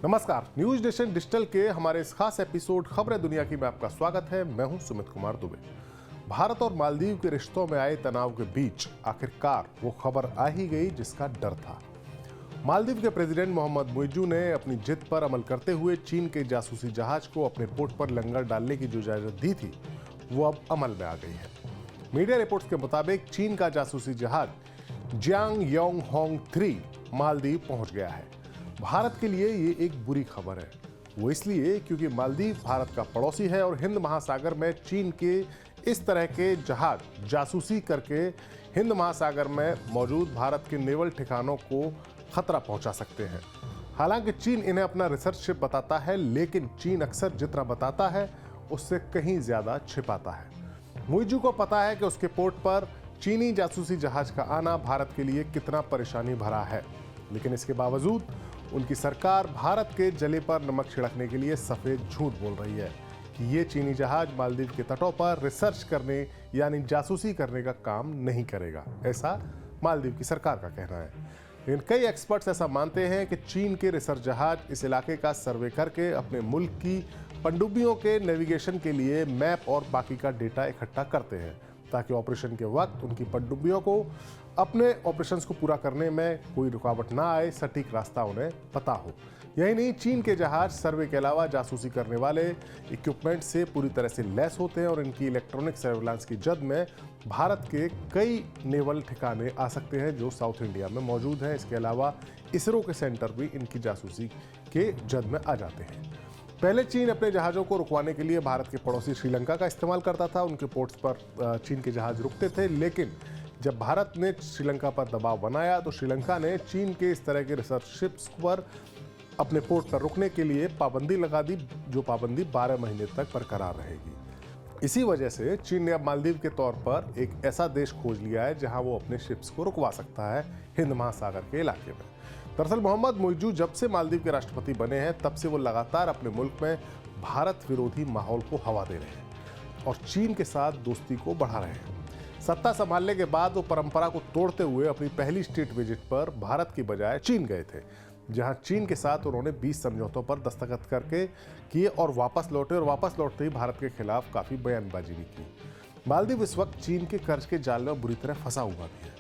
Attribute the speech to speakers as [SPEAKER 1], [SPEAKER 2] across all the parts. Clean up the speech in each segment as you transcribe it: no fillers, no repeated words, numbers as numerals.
[SPEAKER 1] नमस्कार, news nation digital के हमारे इस खास एपिसोड खबरें दुनिया की में आपका स्वागत है। मैं हूं सुमित कुमार दुबे। भारत और मालदीव के रिश्तों में आए तनाव के बीच आखिरकार वो खबर आ ही गई जिसका डर था। मालदीव के प्रेसिडेंट मोहम्मद मुइज्जू ने अपनी जिद पर अमल करते हुए चीन के जासूसी जहाज को अपने पोर्ट पर लंगर डालने की जो इजाजत दी थी वो अब अमल में आ गई है। मीडिया रिपोर्ट्स के मुताबिक चीन का जासूसी जहाज जियांग योंग होंग 3 मालदीव पहुंच गया है। भारत के लिए ये एक बुरी खबर है। वो इसलिए क्योंकि मालदीव भारत का पड़ोसी है और हिंद महासागर में चीन के इस तरह के जहाज जासूसी करके हिंद महासागर में मौजूद भारत के नेवल ठिकानों को खतरा पहुंचा सकते हैं। हालांकि चीन इन्हें अपना रिसर्च शिप बताता है, लेकिन चीन अक्सर जितना बताता है उससे कहीं ज्यादा छिपाता है। मुइज्जू को पता है कि उसके पोर्ट पर चीनी जासूसी जहाज का आना भारत के लिए कितना परेशानी भरा है, लेकिन इसके बावजूद उनकी सरकार भारत के जले पर नमक छिड़कने के लिए सफेद झूठ बोल रही है कि ये चीनी जहाज मालदीव के तटों पर रिसर्च करने यानी जासूसी करने का काम नहीं करेगा। ऐसा मालदीव की सरकार का कहना है। लेकिन कई एक्सपर्ट्स ऐसा मानते हैं कि चीन के रिसर्च जहाज इस इलाके का सर्वे करके अपने मुल्क की पनडुब्बियों के नेविगेशन के लिए मैप और बाकी का डेटा इकट्ठा करते हैं ताकि ऑपरेशन के वक्त उनकी पनडुब्बियों को अपने ऑपरेशंस को पूरा करने में कोई रुकावट ना आए, सटीक रास्ता उन्हें पता हो। यही नहीं, चीन के जहाज सर्वे के अलावा जासूसी करने वाले इक्विपमेंट से पूरी तरह से लैस होते हैं और इनकी इलेक्ट्रॉनिक सर्विलांस की जद में भारत के कई नेवल ठिकाने आ सकते हैं जो साउथ इंडिया में मौजूद हैं। इसके अलावा इसरो के सेंटर भी इनकी जासूसी के जद में आ जाते हैं। पहले चीन अपने जहाज़ों को रुकवाने के लिए भारत के पड़ोसी श्रीलंका का इस्तेमाल करता था। उनके पोर्ट्स पर चीन के जहाज रुकते थे, लेकिन जब भारत ने श्रीलंका पर दबाव बनाया तो श्रीलंका ने चीन के इस तरह के रिसर्च शिप्स पर अपने पोर्ट पर रुकने के लिए पाबंदी लगा दी, जो पाबंदी 12 महीने तक बरकरार रहेगी। इसी वजह से चीन ने अब मालदीव के तौर पर एक ऐसा देश खोज लिया है जहां वो अपने शिप्स को रुकवा सकता है हिंद महासागर के इलाके में। दरअसल मोहम्मद मुइज्जू जब से मालदीव के राष्ट्रपति बने हैं तब से वो लगातार अपने मुल्क में भारत विरोधी माहौल को हवा दे रहे हैं और चीन के साथ दोस्ती को बढ़ा रहे हैं। सत्ता संभालने के बाद वो परंपरा को तोड़ते हुए अपनी पहली स्टेट विजिट पर भारत की बजाय चीन गए थे, जहां चीन के साथ उन्होंने 20 समझौतों पर दस्तखत करके किए और वापस लौटते ही भारत के खिलाफ काफी बयानबाजी भी की। मालदीव इस वक्त चीन के कर्ज के जाल में बुरी तरह फंसा हुआ भी है।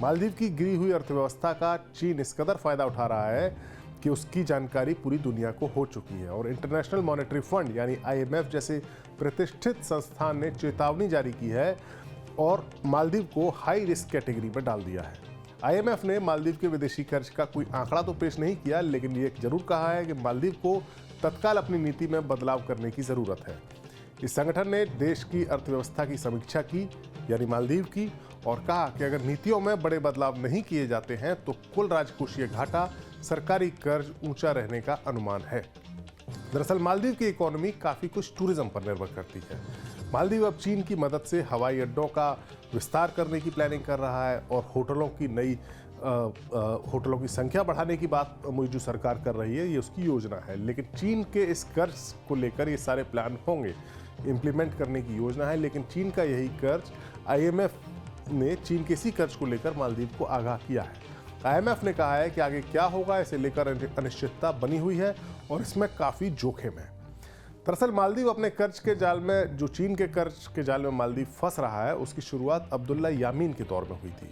[SPEAKER 1] मालदीव की गिरी हुई अर्थव्यवस्था का चीन इस कदर फायदा उठा रहा है कि उसकी जानकारी पूरी दुनिया को हो चुकी है और इंटरनेशनल मॉनेटरी फंड यानी IMF जैसे प्रतिष्ठित संस्थान ने चेतावनी जारी की है और मालदीव को हाई रिस्क कैटेगरी में डाल दिया है। IMF ने मालदीव के विदेशी कर्ज का कोई आंकड़ा तो पेश नहीं किया, लेकिन ये जरूर कहा है कि मालदीव को तत्काल अपनी नीति में बदलाव करने की जरूरत है। इस संगठन ने देश की अर्थव्यवस्था की समीक्षा की यानी मालदीव की, और कहा कि अगर नीतियों में बड़े बदलाव नहीं किए जाते हैं तो कुल राजकोषीय घाटा, सरकारी कर्ज ऊंचा रहने का अनुमान है। दरअसल मालदीव की इकोनॉमी काफी कुछ टूरिज्म पर निर्भर करती है। मालदीव अब चीन की मदद से हवाई अड्डों का विस्तार करने की प्लानिंग कर रहा है और होटलों की संख्या बढ़ाने की बात मुइज्जू सरकार कर रही है, ये उसकी योजना है। लेकिन चीन के इस कर्ज को लेकर ये सारे प्लान होंगे, इम्प्लीमेंट करने की योजना है, लेकिन चीन का यही कर्ज IMF ने चीन के इसी कर्ज को लेकर मालदीव को आगाह किया है। IMF ने कहा है कि आगे क्या होगा इसे लेकर अनिश्चितता बनी हुई है और इसमें काफी जोखिम है। दरअसल मालदीव अपने कर्ज के जाल में, जो चीन के कर्ज के जाल में मालदीव फंस रहा है, उसकी शुरुआत अब्दुल्ला यामीन के दौर में हुई थी,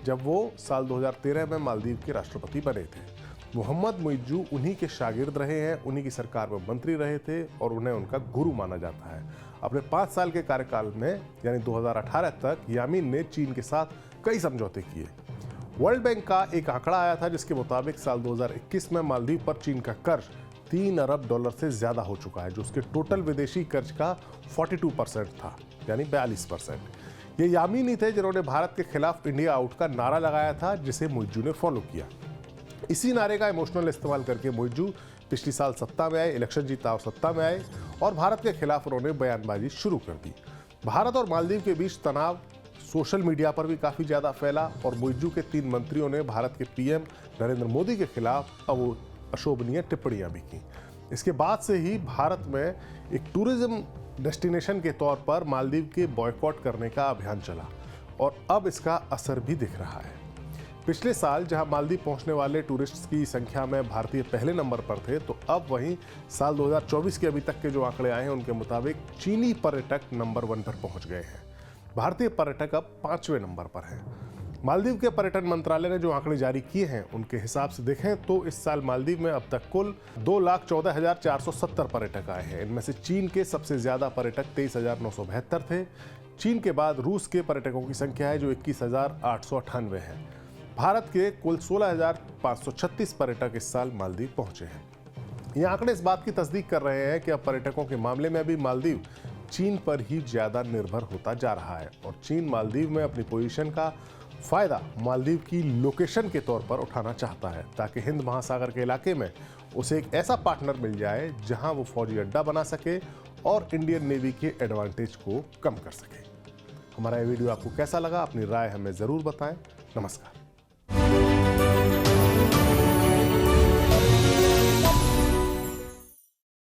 [SPEAKER 1] जब वो साल 2013 में मालदीव के राष्ट्रपति बने थे। मोहम्मद मुइज्जू उन्हीं के शागिर्द रहे हैं, उन्हीं की सरकार में मंत्री रहे थे और उन्हें उनका गुरु माना जाता है। अपने 5 साल के कार्यकाल में यानी 2018 तक यामीन ने चीन के साथ कई समझौते किए। वर्ल्ड बैंक का एक आंकड़ा आया था जिसके मुताबिक साल 2021 में मालदीव पर चीन का कर्ज $3 अरब से ज्यादा हो चुका है, जो उसके टोटल विदेशी कर्ज का 42% था यानी 42%। ये यामीन ही थे जिन्होंने भारत के खिलाफ इंडिया आउट का नारा लगाया था, जिसे मुइज्जू ने फॉलो किया। इसी नारे का इमोशनल इस्तेमाल करके मुइज्जू पिछली साल सत्ता में आए, इलेक्शन जीता और सत्ता में आए और भारत के खिलाफ उन्होंने बयानबाजी शुरू कर दी। भारत और मालदीव के बीच तनाव सोशल मीडिया पर भी काफी ज्यादा फैला और मुइज्जू के 3 मंत्रियों ने भारत के PM नरेंद्र मोदी के खिलाफ अशोभनीय टिप्पणियां भी की। इसके बाद से ही भारत में एक टूरिज्म डेस्टिनेशन के तौर पर मालदीव के बॉयकॉट करने का अभियान चला और अब इसका असर भी दिख रहा है। पिछले साल जहां मालदीव पहुंचने वाले टूरिस्ट्स की संख्या में भारतीय पहले नंबर पर थे, तो अब वहीं साल 2024 के अभी तक के जो आंकड़े आए हैं उनके मुताबिक चीनी पर्यटक नंबर 1 पर पहुंच गए हैं। भारतीय पर्यटक अब 5वें नंबर पर हैं। मालदीव के पर्यटन मंत्रालय ने जो आंकड़े जारी किए हैं उनके हिसाब से देखें तो इस साल मालदीव में अब तक कुल 2,14,470 पर्यटक आए हैं। इनमें से चीन के सबसे ज्यादा पर्यटक 23,972 थे। चीन के बाद रूस के पर्यटकों की संख्या है जो 21,898 है। भारत के कुल 16,536 पर्यटक इस साल मालदीव पहुंचे हैं। ये आंकड़े इस बात की तस्दीक कर रहे हैं कि अब पर्यटकों के मामले में भी मालदीव चीन पर ही ज्यादा निर्भर होता जा रहा है और चीन मालदीव में अपनी पोजीशन का फायदा मालदीव की लोकेशन के तौर पर उठाना चाहता है ताकि हिंद महासागर के इलाके में उसे एक ऐसा पार्टनर मिल जाए जहां वो फौजी अड्डा बना सके और इंडियन नेवी के एडवांटेज को कम कर सके। हमारा ये वीडियो आपको कैसा लगा? अपनी राय हमें जरूर बताएं। नमस्कार।